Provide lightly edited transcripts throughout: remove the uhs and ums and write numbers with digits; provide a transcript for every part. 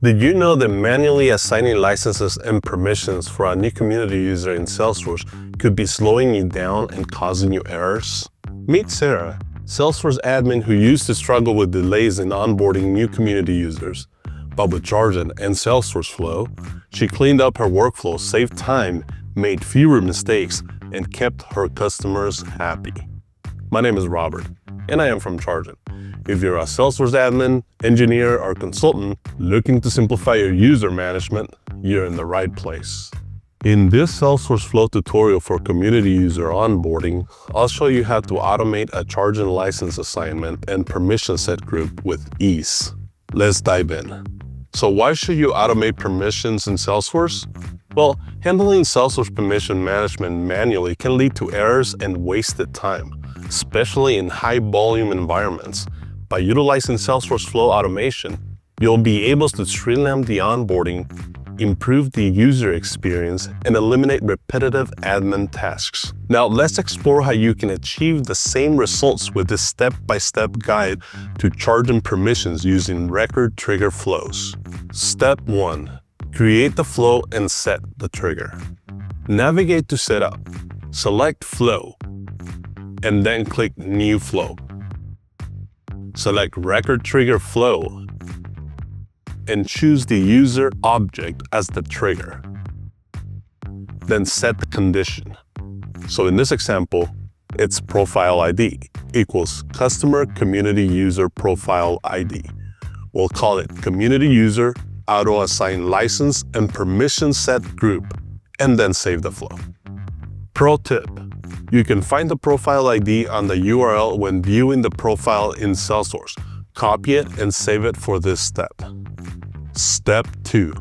Did you know that manually assigning licenses and permissions for a new community user in Salesforce could be slowing you down and causing you errors? Meet Sarah, Salesforce admin who used to struggle with delays in onboarding new community users. But with Chargent and Salesforce Flow, she cleaned up her workflow, saved time, made fewer mistakes, and kept her customers happy. My name is Robert, and I am from Chargent. If you're a Salesforce admin, engineer, or consultant looking to simplify your user management, you're in the right place. In this Salesforce Flow tutorial for community user onboarding, I'll show you how to automate a Chargent license assignment and permission set group with ease. Let's dive in. So why should you automate permissions in Salesforce? Well, handling Salesforce permission management manually can lead to errors and wasted time, especially in high-volume environments. By utilizing Salesforce Flow automation, you'll be able to streamline the onboarding, improve the user experience, and eliminate repetitive admin tasks. Now, let's explore how you can achieve the same results with this step-by-step guide to Chargent permissions using record trigger flows. Step 1. Create the flow and set the trigger. Navigate to Setup, select Flow, and then click New Flow. Select Record Trigger Flow and choose the user object as the trigger. Then set the condition. So in this example, it's profile ID equals customer community user profile ID. We'll call it community user auto assign license and permission set group, and then save the flow. Pro tip. You can find the profile ID on the URL when viewing the profile in Salesforce. Copy it and save it for this step. Step 2.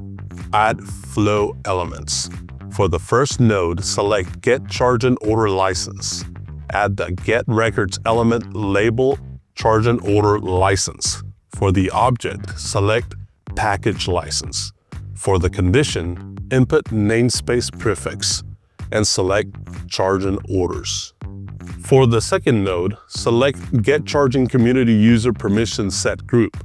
Add flow elements. For the first node, select Get Chargent Order License. Add the Get Records element label Chargent Order License. For the object, select Package License. For the condition, input namespace prefix and select Chargent Orders. For the second node, select Get Chargent Community User Permission Set Group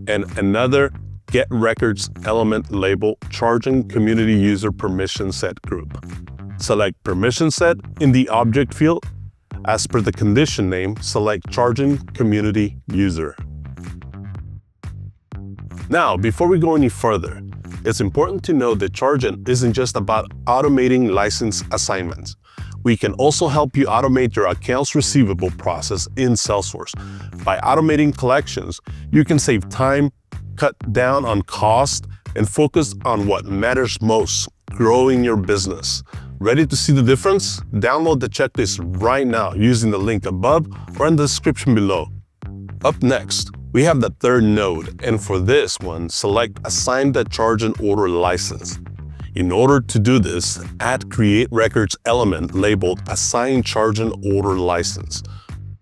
and another Get Records element label Chargent Community User Permission Set Group. Select Permission Set in the object field. As per the condition name, select Chargent Community User. Now, before we go any further, it's important to know that Chargent isn't just about automating license assignments. We can also help you automate your accounts receivable process in Salesforce. By automating collections, you can save time, cut down on cost, and focus on what matters most, growing your business. Ready to see the difference? Download the checklist right now using the link above or in the description below. Up next, we have the third node, and for this one, select Assign the Chargent Order License. In order to do this, add Create Records element labeled Assign Chargent Order License.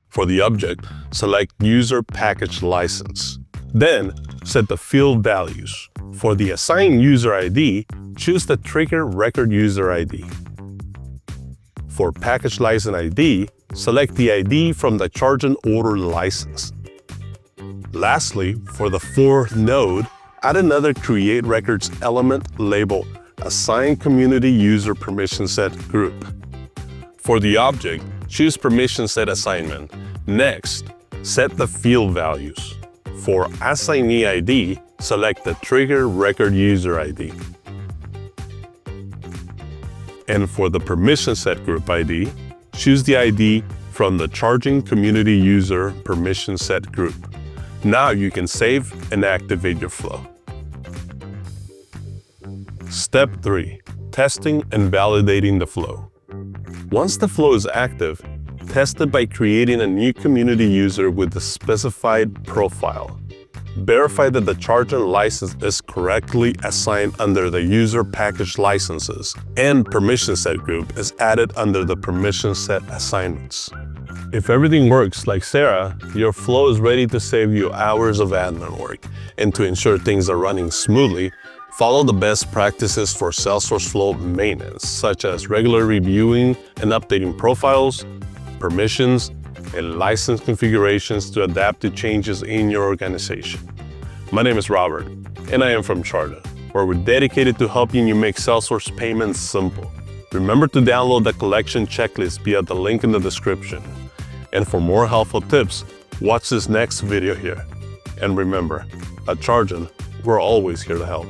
For the object, select User Package License. Then, set the field values. For the Assign User ID, choose the Trigger Record User ID. For Package License ID, select the ID from the Chargent Order License. Lastly, for the fourth node, add another Create Records element labeled Assign Community User Permission Set Group. For the object, choose Permission Set Assignment. Next, set the field values. For Assignee ID, select the Trigger Record User ID. And for the Permission Set Group ID, choose the ID from the Chargent Community User Permission Set Group. Now you can save and activate your flow. Step 3. Testing and validating the flow. Once the flow is active, test it by creating a new community user with the specified profile. Verify that the Chargent license is correctly assigned under the User Package Licenses and Permission Set Group is added under the Permission Set Assignments. If everything works like Sarah, your flow is ready to save you hours of admin work. And to ensure things are running smoothly, follow the best practices for Salesforce Flow maintenance, such as regular reviewing and updating profiles, permissions, and license configurations to adapt to changes in your organization. My name is Robert, and I am from Chargent, where we're dedicated to helping you make Salesforce Payments simple. Remember to download the collection checklist via the link in the description. And for more helpful tips, watch this next video here. And remember, at Chargent, we're always here to help.